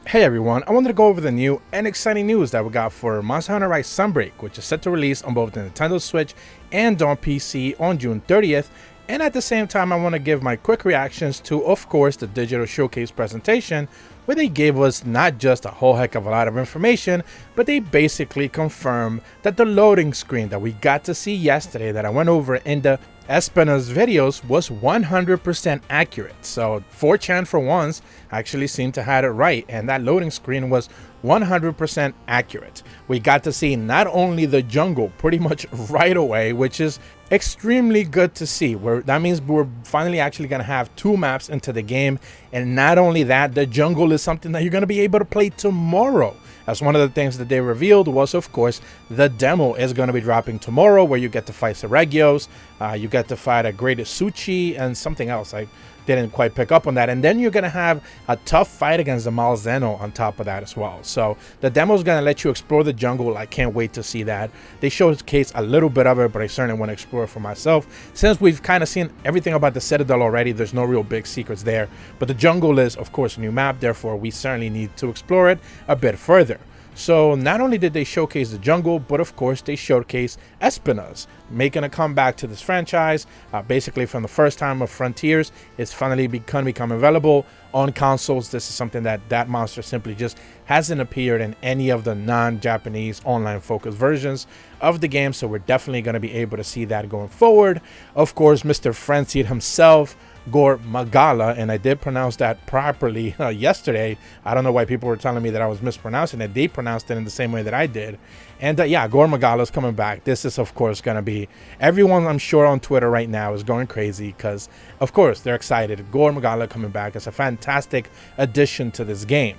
Hey everyone, I wanted to go over the new and exciting news that we got for Hunter Rise Sunbreak, which is set to release on both the Nintendo Switch and on PC on June 30th. And at the same time, I want to give my quick reactions to, of course, the digital showcase presentation, where they gave us not just a whole heck of a lot of information, but they basically confirmed that the loading screen that we got to see yesterday that I went over in the Espina's videos was 100% accurate. So 4chan for once actually seemed to have it right, and that loading screen was 100% accurate. We got to see not only the jungle pretty much right away, which is extremely good to see. That means we're finally actually going to have two maps into the game, and not only that, the jungle is something that you're going to be able to play tomorrow. As one of the things that they revealed was, of course, the demo is going to be dropping tomorrow, where you get to fight Seregios, you get to fight a Great Isuchi, and something else. I didn't quite pick up on that. And then you're going to have a tough fight against the Malzeno on top of that as well. So the demo is going to let you explore the jungle. I can't wait to see that. They showcased a little bit of it, but I certainly want to explore it for myself. Since we've kind of seen everything about the Citadel already, there's no real big secrets there. But the jungle is, of course, a new map. Therefore, we certainly need to explore it a bit further. So not only did they showcase the jungle, but of course they showcased Espina's making a comeback to this franchise. Basically from the first time of Frontiers, it's finally become available on consoles. This is something that monster simply just hasn't appeared in any of the non-Japanese online focused versions of the game. So we're definitely going to be able to see that going forward. Of course, Mr. Frenzied himself, Gore Magala, and I did pronounce that properly yesterday. I don't know why people were telling me that I was mispronouncing it. They pronounced it in the same way that I did. And yeah, Gore Magala is coming back. This is, of course, going to be... Everyone, I'm sure, on Twitter right now is going crazy because, of course, they're excited. Gore Magala coming back is a fantastic addition to this game.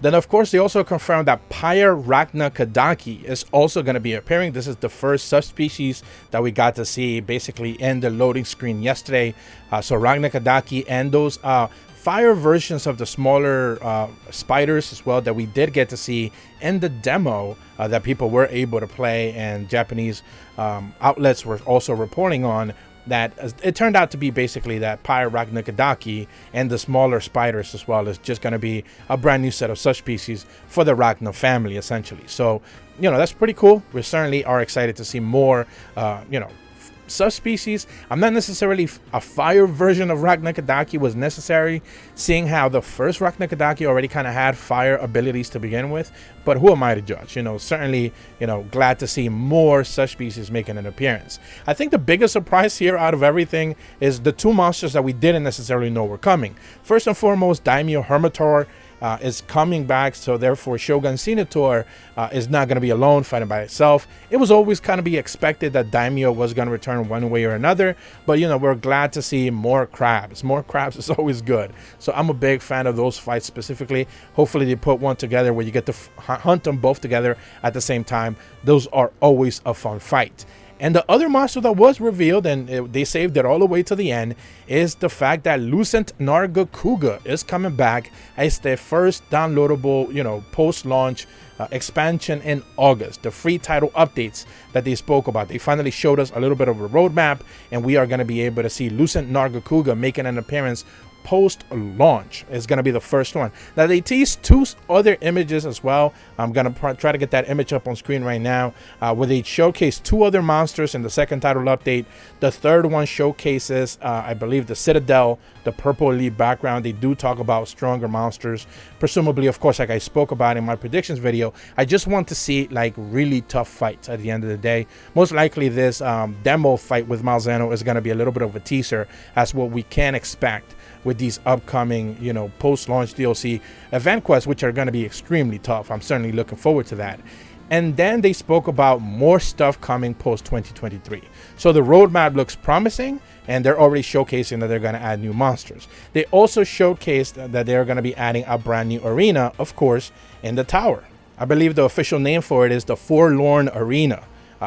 Then, of course, they also confirmed that Nargacuga is also going to be appearing. This is the first subspecies that we got to see basically in the loading screen yesterday. So Nargacuga and those fire versions of the smaller spiders as well that we did get to see in the demo that people were able to play, and Japanese outlets were also reporting on. That it turned out to be basically that Nargacuga and the smaller spiders as well is just going to be a brand new set of subspecies for the Ragna family, essentially. So, you know, that's pretty cool. We certainly are excited to see more, subspecies. I'm not necessarily a fire version of Nargacuga was necessary, seeing how the first Nargacuga already kind of had fire abilities to begin with, but who am I to judge? You know, certainly, you know, glad to see more subspecies making an appearance. I think the biggest surprise here out of everything is the two monsters that we didn't necessarily know were coming. First and foremost, Daimyo Hermitor is coming back, so therefore Shogun Senator is not going to be alone fighting by itself. It was always kind of be expected that Daimyo was going to return one way or another, but you know, we're glad to see more crabs. More crabs is always good. So I'm a big fan of those fights specifically. Hopefully they put one together where you get to hunt them both together at the same time. Those are always a fun fight. And the other monster that was revealed, and they saved it all the way to the end, is the fact that Lucent Nargacuga is coming back as their first downloadable, you know, post-launch expansion in August. The free title updates that they spoke about. They finally showed us a little bit of a roadmap, and we are going to be able to see Lucent Nargacuga making an appearance post-launch. Is going to be the first one. Now they teased two other images as well. I'm going to try to get that image up on screen right now, where they showcase two other monsters in the second title update. The third one showcases, I believe, the Citadel, the purple elite background. They do talk about stronger monsters, presumably, of course, like I spoke about in my predictions video. I just want to see like really tough fights at the end of the day. Most likely this demo fight with Malzeno is going to be a little bit of a teaser as what we can expect with these upcoming, you know, post-launch DLC event quests, which are going to be extremely tough. I'm certainly looking forward to that. And then they spoke about more stuff coming post 2023. So the roadmap looks promising, and they're already showcasing that they're going to add new monsters. They also showcased that they're going to be adding a brand new arena, of course, in the tower. I believe the official name for it is the Forlorn Arena.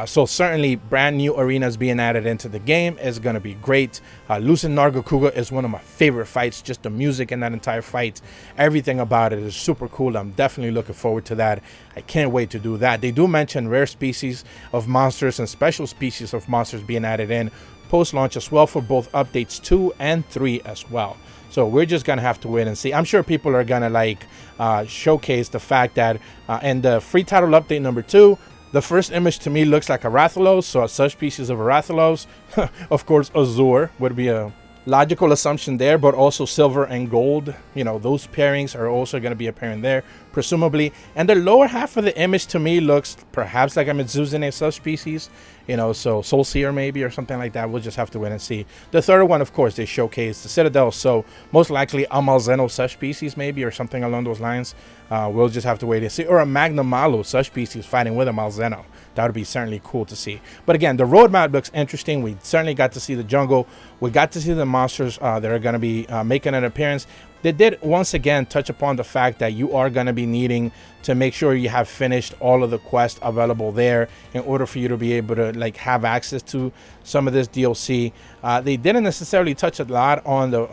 So certainly brand new arenas being added into the game is going to be great. Losing Nargacuga is one of my favorite fights. Just the music in that entire fight, everything about it is super cool. I'm definitely looking forward to that. I can't wait to do that. They do mention rare species of monsters and special species of monsters being added in post-launch as well for both updates 2 and 3 as well. So we're just going to have to wait and see. I'm sure people are going to like showcase the fact that in the free title update number 2, the first image to me looks like a Rathalos, so a subspecies of a Rathalos. Of course, Azure would be a logical assumption there, but also silver and gold, you know, those pairings are also going to be appearing there, presumably. And the lower half of the image to me looks perhaps like a Mizuzune subspecies, you know, so Soul Seer maybe or something like that. We'll just have to wait and see. The third one, of course, they showcase the Citadel, so most likely a Malzeno subspecies maybe or something along those lines. We'll just have to wait and see. Or a Magnum Malo subspecies fighting with a Malzeno. That would be certainly cool to see. But again, the roadmap looks interesting. We certainly got to see the jungle. We got to see the monsters that are going to be making an appearance. They did once again touch upon the fact that you are going to be needing to make sure you have finished all of the quests available there in order for you to be able to like have access to some of this DLC. They didn't necessarily touch a lot on the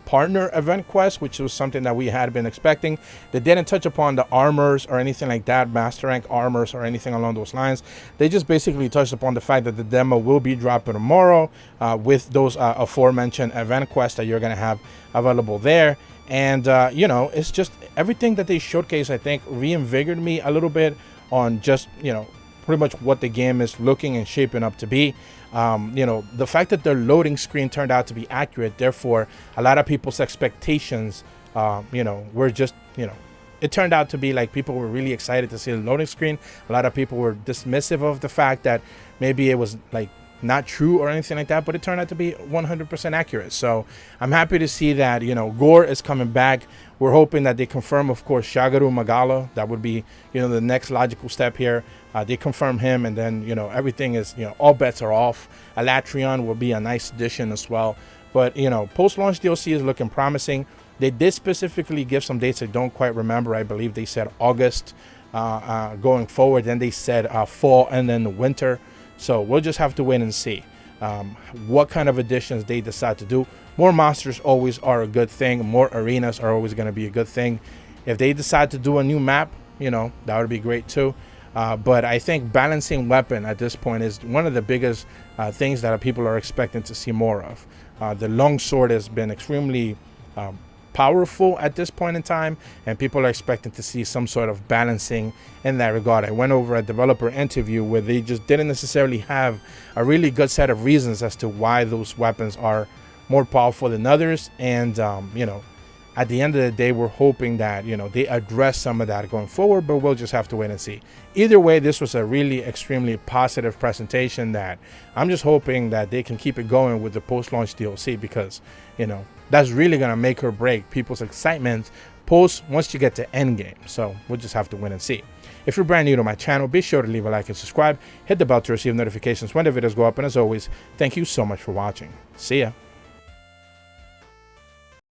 partner event quest, which was something that we had been expecting. They didn't touch upon the armors or anything like that, master rank armors or anything along those lines. They just basically touched upon the fact that the demo will be dropping tomorrow with those aforementioned event quests that you're going to have available there. And you know, it's just everything that they showcase, I think, reinvigorated me a little bit on just, you know, pretty much what the game is looking and shaping up to be. You know, the fact that their loading screen turned out to be accurate, therefore a lot of people's expectations, you know, were just, you know, it turned out to be like people were really excited to see the loading screen. A lot of people were dismissive of the fact that maybe it was like not true or anything like that, but it turned out to be 100% accurate. So I'm happy to see that, you know, Gore is coming back. We're hoping that they confirm, of course, Shagaru Magala. That would be, you know, the next logical step here. They confirm him, and then, you know, everything is, you know, all bets are off. Alatreon will be a nice addition as well. But, you know, post-launch DLC is looking promising. They did specifically give some dates I don't quite remember. I believe they said August going forward. Then they said fall and then winter. So we'll just have to wait and see what kind of additions they decide to do. More monsters always are a good thing. More arenas are always going to be a good thing. If they decide to do a new map, you know, that would be great too. But I think balancing weapon at this point is one of the biggest things that people are expecting to see more of. The longsword has been extremely powerful at this point in time, and people are expecting to see some sort of balancing in that regard. I went over a developer interview where they just didn't necessarily have a really good set of reasons as to why those weapons are more powerful than others. And you know, at the end of the day, we're hoping that, you know, they address some of that going forward, but we'll just have to wait and see. Either way, this was a really extremely positive presentation that I'm just hoping that they can keep it going with the post-launch DLC, because, you know, that's really going to make or break people's excitement once you get to endgame. So we'll just have to wait and see. If you're brand new to my channel, be sure to leave a like and subscribe. Hit the bell to receive notifications when the videos go up. And as always, thank you so much for watching. See ya.